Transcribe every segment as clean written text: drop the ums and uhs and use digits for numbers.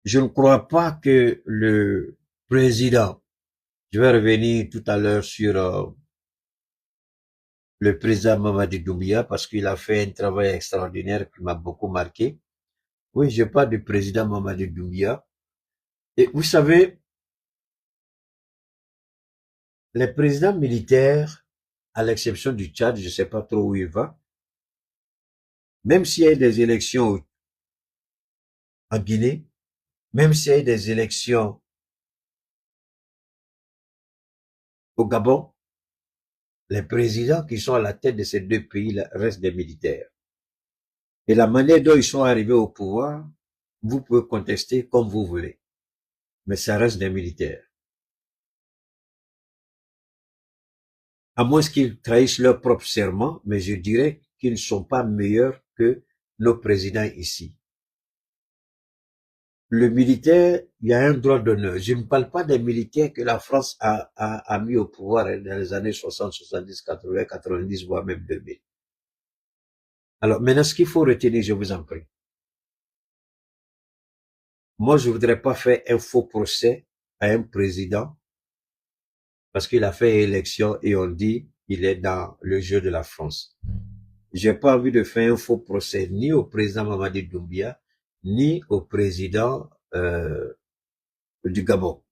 je ne crois pas que le président, je vais revenir tout à l'heure sur le président Mamadi Doumbia parce qu'il a fait un travail extraordinaire qui m'a beaucoup marqué. Oui, je parle du président Mamadi Doumbia. Et vous savez, les présidents militaires, à l'exception du Tchad, je ne sais pas trop où il va, même s'il y a eu des élections en Guinée, même s'il y a eu des élections au Gabon, les présidents qui sont à la tête de ces deux pays restent des militaires. Et la manière dont ils sont arrivés au pouvoir, vous pouvez contester comme vous voulez, mais ça reste des militaires. À moins qu'ils trahissent leur propre serment, mais je dirais qu'ils ne sont pas meilleurs que nos présidents ici. Le militaire, il y a un droit d'honneur. Je ne parle pas des militaires que la France a mis au pouvoir dans les années 60, 70, 80, 90, voire même 2000. Alors maintenant, ce qu'il faut retenir, je vous en prie. Moi, je voudrais pas faire un faux procès à un président parce qu'il a fait élection et on dit qu'il est dans le jeu de la France. J'ai pas envie de faire un faux procès ni au président Mamadi Doumbia, ni au président du Gabon.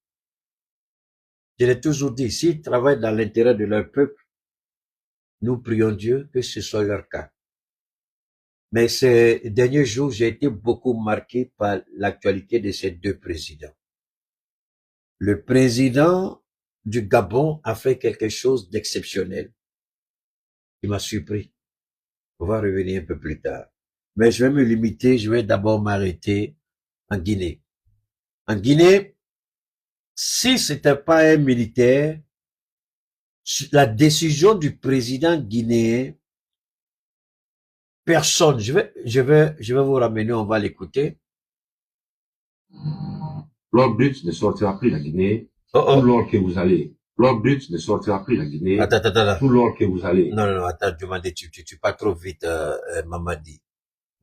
Je l'ai toujours dit, s'ils travaillent dans l'intérêt de leur peuple, nous prions Dieu que ce soit leur cas. Mais ces derniers jours, j'ai été beaucoup marqué par l'actualité de ces deux présidents. Le président du Gabon a fait quelque chose d'exceptionnel qui m'a surpris. On va revenir un peu plus tard. Mais je vais me limiter, je vais d'abord m'arrêter en Guinée. En Guinée, si c'était pas un militaire, la décision du président guinéen, personne, je vais vous ramener, on va l'écouter. Leur but ne sortira plus la Guinée tout l'or que vous allez. Leur but ne sortira plus la Guinée tout l'or que vous allez. Non, attends, demandez, tu pas trop vite, Mamadi.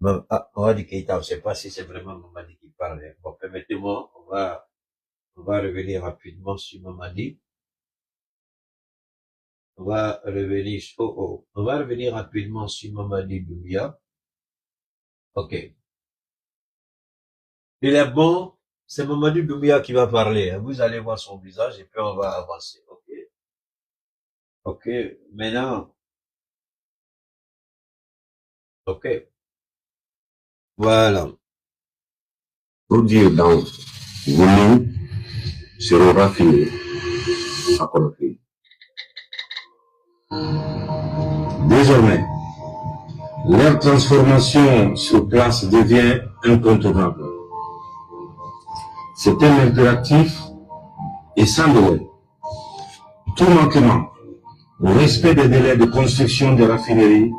Mamadi Keïta, on ne sait pas si c'est vraiment Mamadi qui parle. Bon, permettez-moi, on va revenir rapidement sur Mamadi. On va revenir rapidement sur Mamadi Doumbia. Ok. Il est bon, c'est Mamadi Doumbia qui va parler. Hein. Vous allez voir son visage et puis on va avancer. Ok. Ok. Maintenant. Ok. Voilà. Pour dire dans Goulou, seront raffinés à Conakry. Désormais, leur transformation sur place devient incontournable. C'est un impératif et sans délai. Tout manquement au respect des délais de construction des raffineries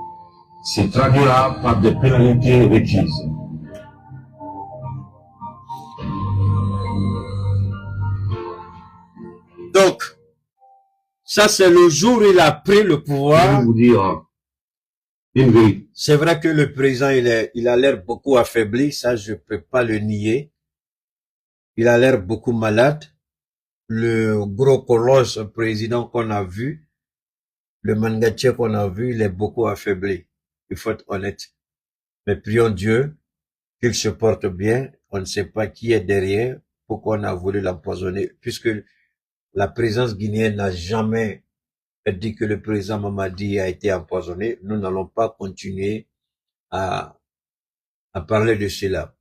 se traduira par des pénalités requises. Donc, ça c'est le jour où il a pris le pouvoir. Je vais vous dire une vérité. C'est vrai que le président, il a l'air beaucoup affaibli, ça je peux pas le nier. Il a l'air beaucoup malade. Le gros colosse président qu'on a vu, le Mangaché qu'on a vu, il est beaucoup affaibli. Il faut être honnête. Mais prions Dieu qu'il se porte bien. On ne sait pas qui est derrière, pourquoi on a voulu l'empoisonner, puisque la présence guinéenne n'a jamais dit que le président Mamadi a été empoisonné. Nous n'allons pas continuer à parler de cela.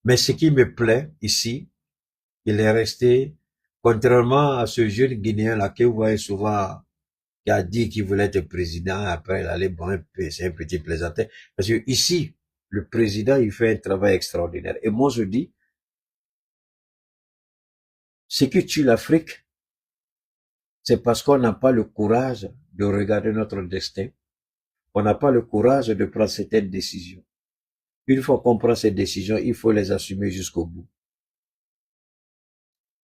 Mais ce qui me plaît ici, il est resté, contrairement à ce jeune Guinéen-là que vous voyez souvent, qui a dit qu'il voulait être président, après il allait, bon, c'est un petit plaisantin. Parce que ici, le président, il fait un travail extraordinaire. Et moi, je dis, ce qui tue l'Afrique, c'est parce qu'on n'a pas le courage de regarder notre destin. On n'a pas le courage de prendre certaines décisions. Une fois qu'on prend ces décisions, il faut les assumer jusqu'au bout.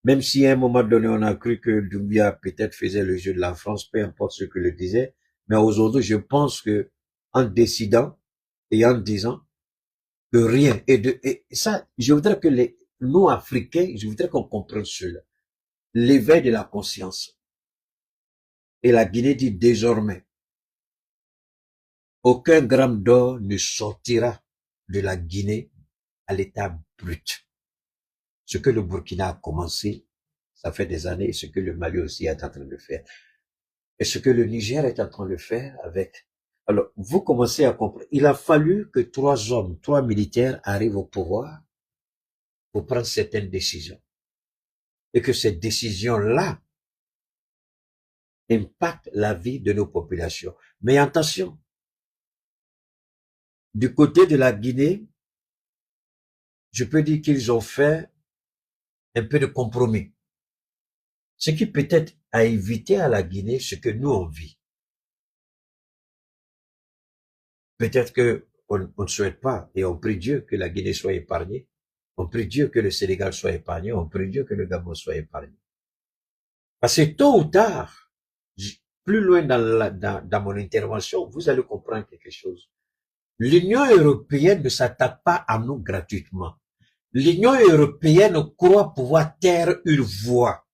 Même si à un moment donné, on a cru que Doumbia peut-être faisait le jeu de la France, peu importe ce que le disait, mais aujourd'hui, je pense que en décidant et en disant que rien, et ça, je voudrais que nous, Africains, je voudrais qu'on comprenne cela. L'éveil de la conscience. Et la Guinée dit désormais, aucun gramme d'or ne sortira de la Guinée à l'état brut. Ce que le Burkina a commencé, ça fait des années, et ce que le Mali aussi est en train de faire. Et ce que le Niger est en train de faire avec. Alors, vous commencez à comprendre. Il a fallu que 3 hommes, 3 militaires arrivent au pouvoir pour prendre certaines décisions. Et que ces décisions-là impactent la vie de nos populations. Mais attention, du côté de la Guinée, je peux dire qu'ils ont fait un peu de compromis. Ce qui peut-être a évité à la Guinée ce que nous on vit. Peut-être que on ne souhaite pas, et on prie Dieu que la Guinée soit épargnée. On prie Dieu que le Sénégal soit épargné. On prie Dieu que le Gabon soit épargné. Parce que tôt ou tard, plus loin dans mon intervention, vous allez comprendre quelque chose. L'Union européenne ne s'attaque pas à nous gratuitement. L'Union européenne croit pouvoir taire une voix,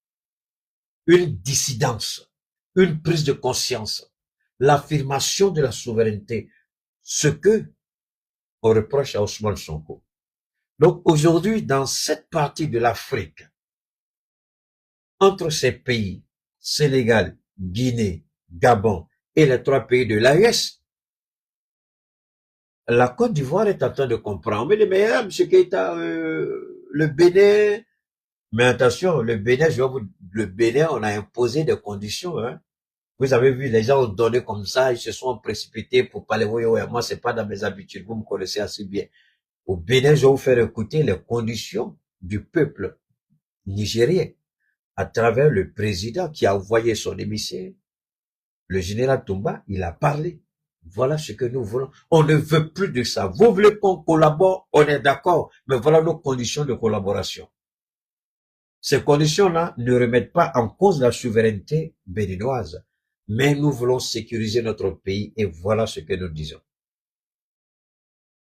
une dissidence, une prise de conscience, l'affirmation de la souveraineté, ce que on reproche à Ousmane Sonko. Donc aujourd'hui, dans cette partie de l'Afrique, entre ces pays, Sénégal, Guinée, Gabon et les 3 pays de l'AES, la Côte d'Ivoire est en train de comprendre. Mais M. Keïta, le Bénin, mais attention, le Bénin, le Bénin, on a imposé des conditions, hein. Vous avez vu, les gens ont donné comme ça, ils se sont précipités pour parler, oui, moi, c'est pas dans mes habitudes, vous me connaissez assez bien. Au Bénin, je vais vous faire écouter les conditions du peuple nigérien à travers le président qui a envoyé son émissaire, le général Toumba, il a parlé. Voilà ce que nous voulons. On ne veut plus de ça. Vous voulez qu'on collabore, on est d'accord, mais voilà nos conditions de collaboration. Ces conditions-là ne remettent pas en cause la souveraineté béninoise, mais nous voulons sécuriser notre pays et voilà ce que nous disons.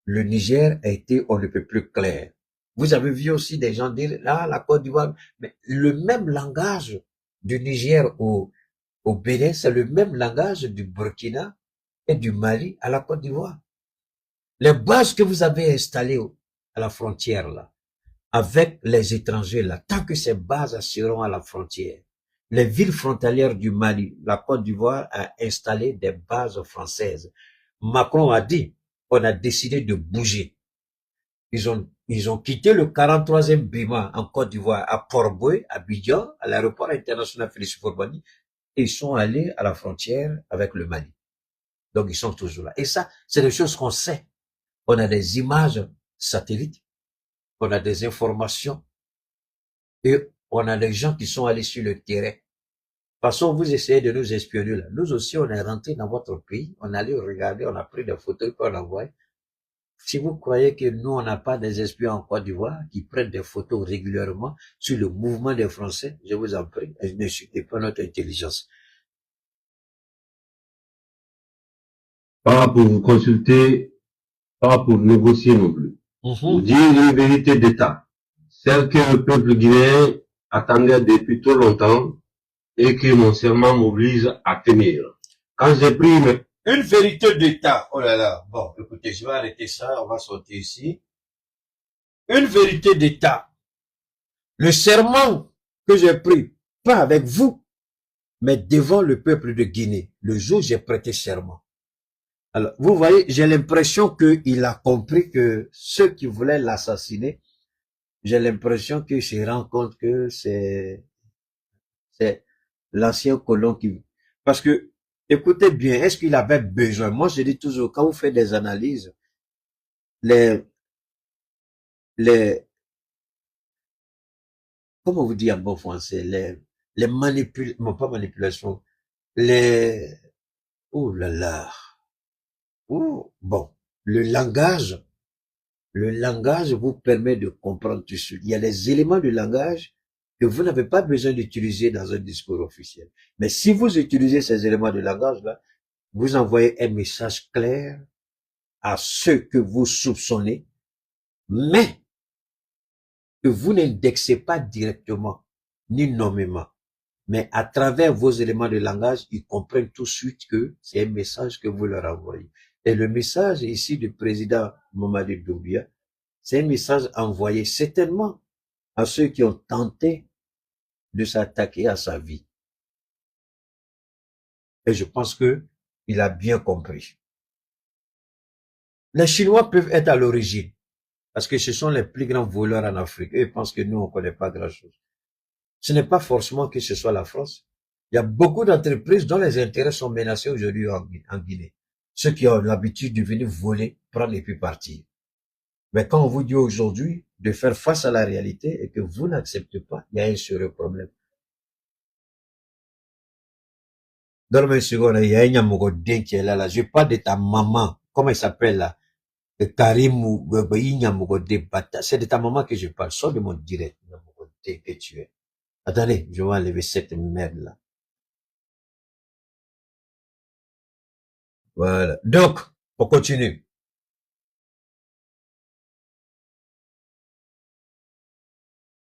Le Niger a été, on ne peut plus clair. Vous avez vu aussi des gens dire, là, la Côte d'Ivoire, mais le même langage du Niger au Bénin, c'est le même langage du Burkina et du Mali à la Côte d'Ivoire. Les bases que vous avez installées à la frontière, là, avec les étrangers, là, tant que ces bases seront à la frontière, les villes frontalières du Mali, la Côte d'Ivoire a installé des bases françaises. Macron a dit, on a décidé de bouger. Ils ont quitté le 43e BIMA en Côte d'Ivoire, à Port-Boué, à Abidjan, à l'aéroport international Félix Houphouët-Boigny, et ils sont allés à la frontière avec le Mali. Donc, ils sont toujours là. Et ça, c'est des choses qu'on sait. On a des images satellites, on a des informations, et on a des gens qui sont allés sur le terrain. De toute façon, vous essayez de nous espionner là. Nous aussi, on est rentrés dans votre pays, on allait regarder, on a pris des photos qu'on envoie. Si vous croyez que nous, on n'a pas des espions en Côte d'Ivoire qui prennent des photos régulièrement sur le mouvement des Français, je vous en prie, ne chutez pas notre intelligence. Pas pour vous consulter, pas pour négocier non plus. Vous dire une vérité d'État, celle que le peuple guinéen attendait depuis trop longtemps et que mon serment m'oblige à tenir. Quand j'ai pris une vérité d'État, oh là là, bon, écoutez, je vais arrêter ça, on va sortir ici. Une vérité d'État. Le serment que j'ai pris, pas avec vous, mais devant le peuple de Guinée, le jour où j'ai prêté serment. Alors, vous voyez, j'ai l'impression qu'il a compris que ceux qui voulaient l'assassiner, j'ai l'impression qu'il se rend compte que c'est l'ancien colon qui... Parce que, écoutez bien, est-ce qu'il avait besoin? Moi, je dis toujours, quand vous faites des analyses, comment vous dire en bon français, les manipulations, pas manipulations, oh là là, oh, bon, le langage vous permet de comprendre tout ça. Il y a les éléments du langage que vous n'avez pas besoin d'utiliser dans un discours officiel. Mais si vous utilisez ces éléments de langage-là, vous envoyez un message clair à ceux que vous soupçonnez, mais que vous n'indexez pas directement, ni nommément. Mais à travers vos éléments de langage, ils comprennent tout de suite que c'est un message que vous leur envoyez. Et le message ici du président Mamadi Doumbouya, c'est un message envoyé certainement à ceux qui ont tenté de s'attaquer à sa vie. Et je pense que il a bien compris. Les Chinois peuvent être à l'origine, parce que ce sont les plus grands voleurs en Afrique. Eux, ils pensent que nous, on connaît pas grand-chose. Ce n'est pas forcément que ce soit la France. Il y a beaucoup d'entreprises dont les intérêts sont menacés aujourd'hui en Guinée. Ceux qui ont l'habitude de venir voler, prendre et puis partir. Mais quand on vous dit aujourd'hui de faire face à la réalité et que vous n'acceptez pas, il y a un sérieux problème. Donne-moi une seconde, il y a un Yamogodin qui est là. Je parle de ta maman. Comment il s'appelle là? Karim ou Yamogodin Bata. C'est de ta maman que je parle. Sors de mon direct, Yamogodin que tu es. Attendez, je vais enlever cette merde là. Voilà. Donc, on continue.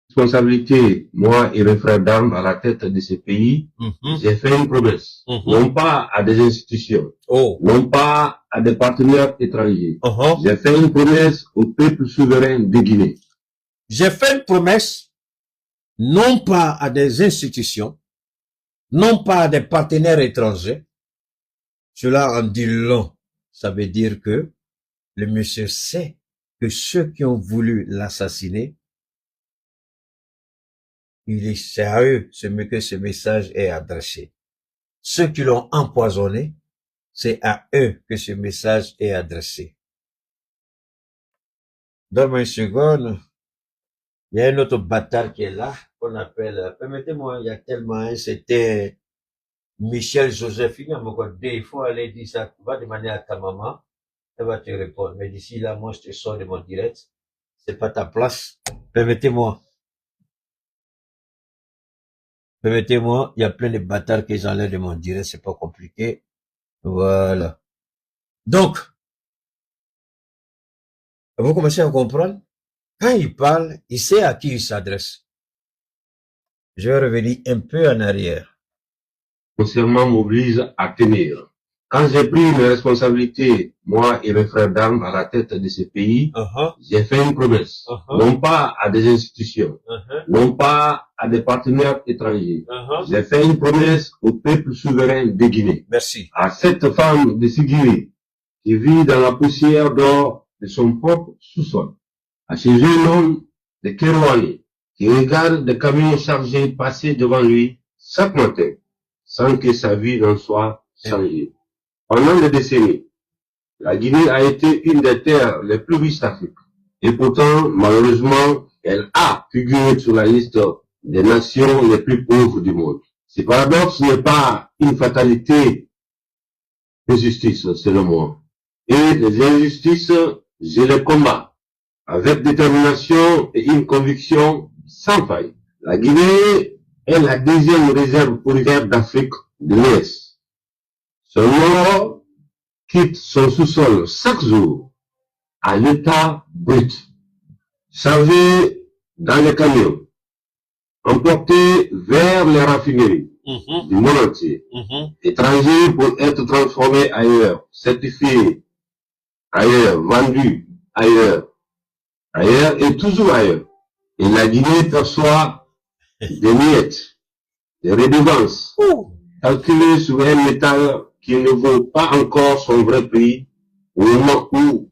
Responsabilité, moi et mes frères d'armes à la tête de ce pays, j'ai fait une promesse, non pas à des institutions, non pas à des partenaires étrangers. J'ai fait une promesse au peuple souverain de Guinée. J'ai fait une promesse, non pas à des institutions, non pas à des partenaires étrangers. Cela en dit long. Ça veut dire que le monsieur sait que ceux qui ont voulu l'assassiner, il est sérieux, que ce message est adressé. Ceux qui l'ont empoisonné, c'est à eux que ce message est adressé. Donne-moi une seconde. Il y a un autre bâtard qui est là, qu'on appelle, permettez-moi, il y a tellement, c'était Michel Josephine, il faut aller dire ça, va demander à ta maman, elle va te répondre. Mais d'ici là, moi, je te sors de mon direct. C'est pas ta place. Permettez-moi. Permettez-moi, il y a plein de bâtards que j'enlève de mon direct, c'est pas compliqué. Voilà. Donc, vous commencez à comprendre? Quand il parle, il sait à qui il s'adresse. Je vais revenir un peu en arrière. Mon serment m'oblige à tenir. Quand j'ai pris mes responsabilités, moi et mes frères d'armes à la tête de ce pays, j'ai fait une promesse, non pas à des institutions, non pas à des partenaires étrangers. J'ai fait une promesse au peuple souverain de Guinée. Merci. À cette femme de Sigiri, qui vit dans la poussière d'or de son propre sous-sol. À ce jeune homme de Kerouani, qui regarde des camions chargés passer devant lui chaque matin, sans que sa vie n'en soit changée. Pendant des décennies, la Guinée a été une des terres les plus riches d'Afrique. Et pourtant, malheureusement, elle a figuré sur la liste des nations les plus pauvres du monde. Ce paradoxe n'est pas une fatalité de justice, selon moi. Et les injustices, je les combats avec détermination et une conviction sans faille. La Guinée est la deuxième réserve policière d'Afrique de l'Ouest. Son nord quitte son sous-sol chaque jour à l'état brut, chargé dans les camions, emporté vers les raffineries du monde entier, étrangers pour être transformés ailleurs, certifiés ailleurs, vendus ailleurs et toujours ailleurs. Et la Guinée perçoit des miettes, des redevances, calculées sur un métal qui ne vaut pas encore son vrai prix au moment où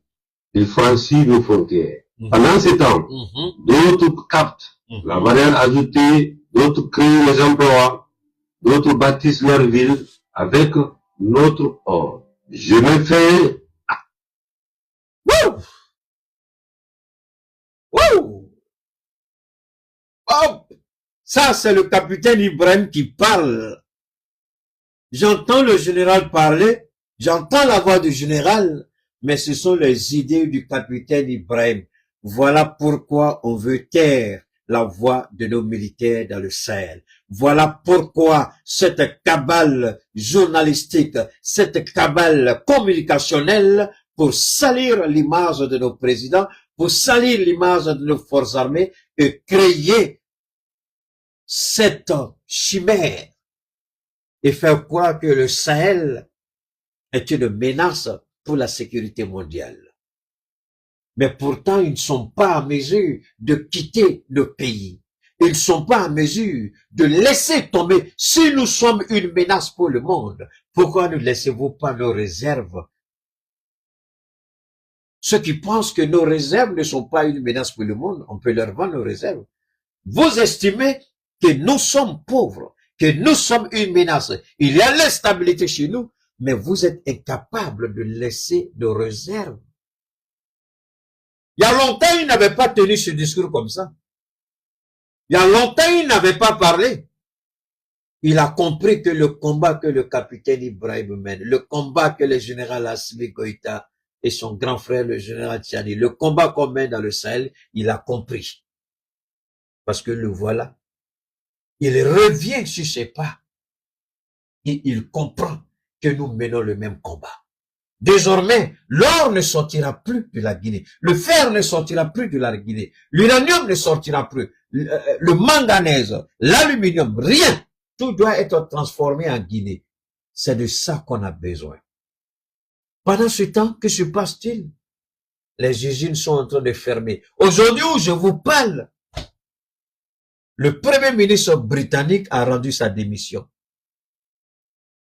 il franchit nos frontières. Pendant ce temps, d'autres captent la valeur ajoutée, d'autres créent les emplois, d'autres bâtissent leur ville avec notre or. Je me fais... Ça, c'est le capitaine Ibrahim qui parle. J'entends le général parler, j'entends la voix du général, mais ce sont les idées du capitaine Ibrahim. Voilà pourquoi on veut taire la voix de nos militaires dans le Sahel. Voilà pourquoi cette cabale journalistique, cette cabale communicationnelle pour salir l'image de nos présidents, pour salir l'image de nos forces armées, et créer cette chimère et faire croire que le Sahel est une menace pour la sécurité mondiale. Mais pourtant, ils ne sont pas en mesure de quitter le pays. Ils ne sont pas en mesure de laisser tomber. Si nous sommes une menace pour le monde, pourquoi ne laissez-vous pas nos réserves? Ceux qui pensent que nos réserves ne sont pas une menace pour le monde, on peut leur vendre nos réserves. Vous estimez que nous sommes pauvres, que nous sommes une menace. Il y a l'instabilité chez nous, mais vous êtes incapables de laisser nos réserves. Il y a longtemps, il n'avait pas tenu ce discours comme ça. Il y a longtemps, il n'avait pas parlé. Il a compris que le combat que le capitaine Ibrahim mène, le combat que le général Assimi Goïta et son grand frère, le général Tchani, le combat qu'on mène dans le Sahel, il a compris. Parce que le voilà. Il revient sur ses pas. Et il comprend que nous menons le même combat. Désormais, l'or ne sortira plus de la Guinée. Le fer ne sortira plus de la Guinée. L'uranium ne sortira plus. Le manganèse, l'aluminium, rien. Tout doit être transformé en Guinée. C'est de ça qu'on a besoin. Pendant ce temps, que se passe-t-il? Les usines sont en train de fermer. Aujourd'hui où je vous parle, le premier ministre britannique a rendu sa démission.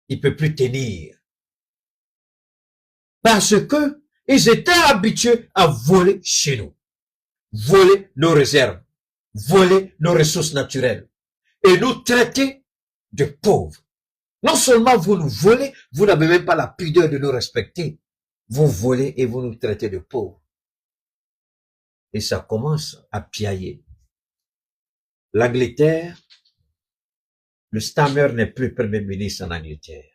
Il peut plus tenir. Parce que ils étaient habitués à voler chez nous. Voler nos réserves. Voler nos ressources naturelles. Et nous traiter de pauvres. Non seulement vous nous volez, vous n'avez même pas la pudeur de nous respecter. Vous volez et vous nous traitez de pauvres. Et ça commence à piailler. L'Angleterre, le Starmer n'est plus premier ministre en Angleterre.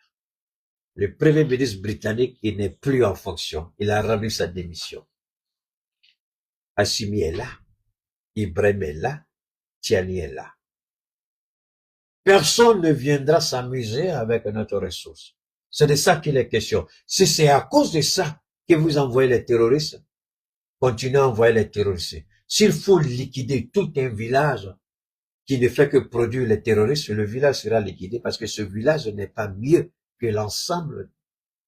Le premier ministre britannique, il n'est plus en fonction. Il a rendu sa démission. Assimi est là. Ibrahim est là. Tchani est là. Personne ne viendra s'amuser avec notre ressource. C'est de ça qu'il est question. Si c'est à cause de ça que vous envoyez les terroristes, continuez à envoyer les terroristes. S'il faut liquider tout un village qui ne fait que produire les terroristes, le village sera liquidé parce que ce village n'est pas mieux que l'ensemble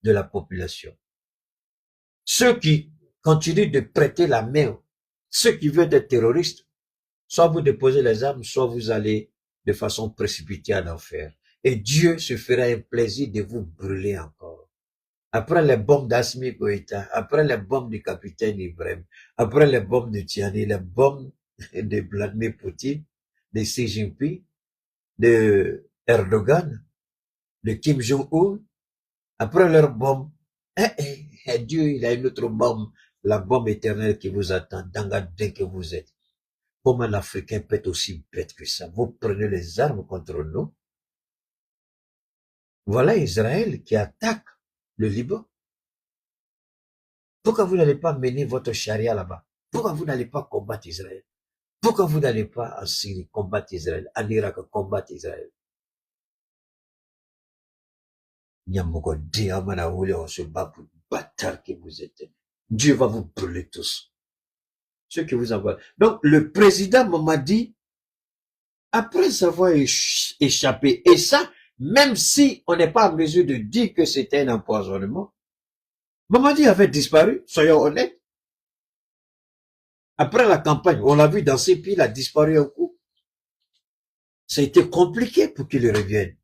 de la population. Ceux qui continuent de prêter la main, ceux qui veulent être terroristes, soit vous déposez les armes, soit vous allez de façon précipitée en enfer. Et Dieu se fera un plaisir de vous brûler encore. Après les bombes d'Assimi Goïta, après les bombes du capitaine Ibrahim, après les bombes de Tchani, les bombes de Vladimir Poutine, de Xi Jinping, de Erdogan, de Kim Jong-un, après leur bombe, Dieu, il a une autre bombe, la bombe éternelle qui vous attend, dangadin que vous êtes. Comment l'Africain peut être aussi bête que ça? Vous prenez les armes contre nous. Voilà Israël qui attaque le Liban. Pourquoi vous n'allez pas mener votre charia là-bas? Pourquoi vous n'allez pas combattre Israël? Pourquoi vous n'allez pas en Syrie combattre Israël, en Irak combattre Israël? On se bat pour le bâtard que vous êtes. Dieu va vous brûler tous. Ceux qui vous envoient. Donc, le président Mamadi, après avoir échappé, et ça, même si on n'est pas en mesure de dire que c'était un empoisonnement, Mamadi avait disparu, soyons honnêtes. Après la campagne, on l'a vu danser, puis il a disparu un coup. Ça a été compliqué pour qu'il revienne.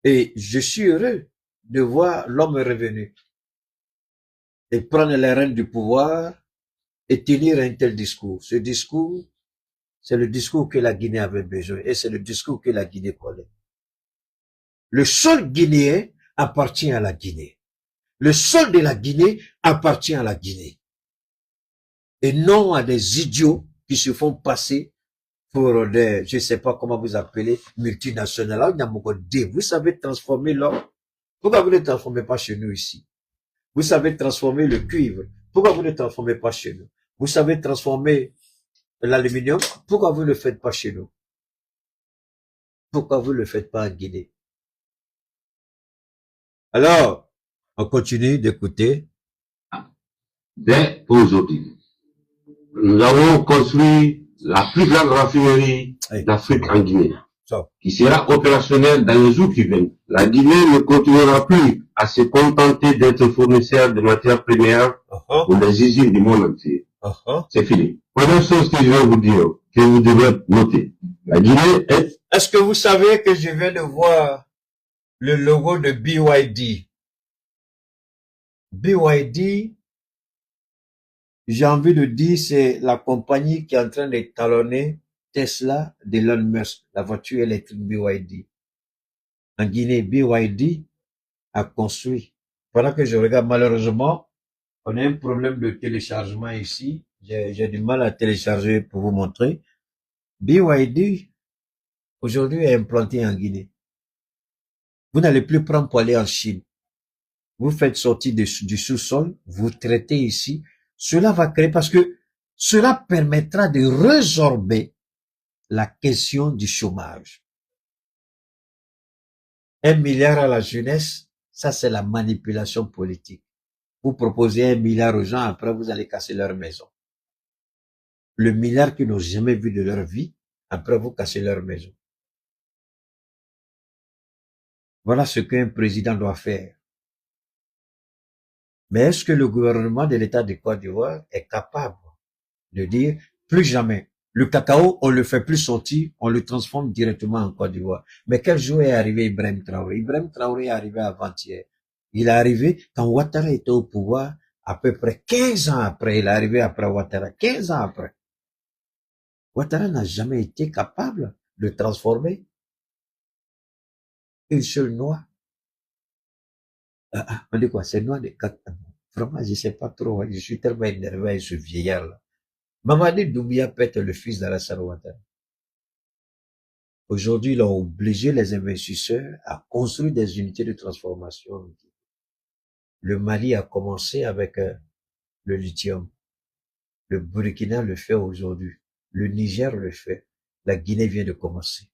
Et je suis heureux de voir l'homme revenu et prendre les rênes du pouvoir et tenir un tel discours. Ce discours, c'est le discours que la Guinée avait besoin et c'est le discours que la Guinée connaît. Le sol guinéen appartient à la Guinée. Le sol de la Guinée appartient à la Guinée. Et non à des idiots qui se font passer pour des, je sais pas comment vous appelez, multinationales. Vous savez transformer l'or. Pourquoi vous ne transformez pas chez nous ici? Vous savez transformer le cuivre. Pourquoi vous ne transformez pas chez nous? Vous savez transformer l'aluminium. Pourquoi vous ne le faites pas chez nous? Pourquoi vous ne le faites pas en Guinée? Alors, on continue d'écouter. Dès aujourd'hui, nous avons construit la plus grande raffinerie d'Afrique en Guinée, qui sera opérationnelle dans les jours qui viennent. La Guinée ne continuera plus à se contenter d'être fournisseur de matières premières pour les usines du monde entier. C'est fini. Première chose que je vais vous dire, que vous devez noter. La Guinée est... Est-ce que vous savez que je viens de voir le logo de BYD? BYD, j'ai envie de dire, c'est la compagnie qui est en train de talonner Tesla d'Elon Musk, la voiture électrique BYD. En Guinée, BYD a construit. Pendant que je regarde, malheureusement, on a un problème de téléchargement ici. J'ai du mal à télécharger pour vous montrer. BYD, aujourd'hui, est implanté en Guinée. Vous n'allez plus prendre pour aller en Chine. Vous faites sortir du sous-sol, vous traitez ici. Cela va créer, parce que cela permettra de résorber la question du chômage. 1 milliard à la jeunesse, ça c'est la manipulation politique. Vous proposez 1 milliard aux gens, après vous allez casser leur maison. Le milliard qu'ils n'ont jamais vu de leur vie, après vous cassez leur maison. Voilà ce qu'un président doit faire. Mais est-ce que le gouvernement de l'État de Côte d'Ivoire est capable de dire plus jamais? Le cacao, on le fait plus sortir, on le transforme directement en Côte d'Ivoire. Mais quel jour est arrivé Ibrahim Traoré? Ibrahim Traoré est arrivé avant-hier. Il est arrivé quand Ouattara était au pouvoir, à peu près 15 ans après. Il est arrivé après Ouattara, 15 ans après. Ouattara n'a jamais été capable de transformer une seule noix. On dit quoi? C'est noix de cacao. Vraiment, je sais pas trop. Je suis tellement énervé avec ce vieillard-là. Mamadi Doumbouya peut être le fils d'Alassane Ouattara. Aujourd'hui, ils ont obligé les investisseurs à construire des unités de transformation. Le Mali a commencé avec le lithium. Le Burkina le fait aujourd'hui. Le Niger le fait. La Guinée vient de commencer.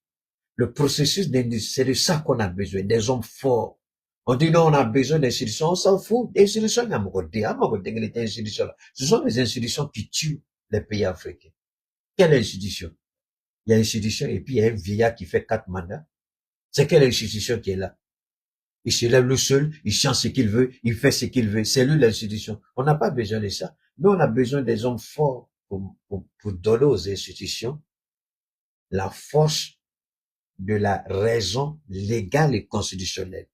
Le processus d'industrie, c'est de ça qu'on a besoin, des hommes forts. On dit non, on a besoin d'institutions, on s'en fout. Des institutions, ce sont les institutions qui tuent les pays africains. Quelle institution? Il y a une institution et puis il y a un vieillard qui fait 4 mandats. C'est quelle institution qui est là? Il se lève le seul, il chante ce qu'il veut, il fait ce qu'il veut. C'est lui l'institution. On n'a pas besoin de ça. Nous, on a besoin des hommes forts pour donner aux institutions la force de la raison légale et constitutionnelle.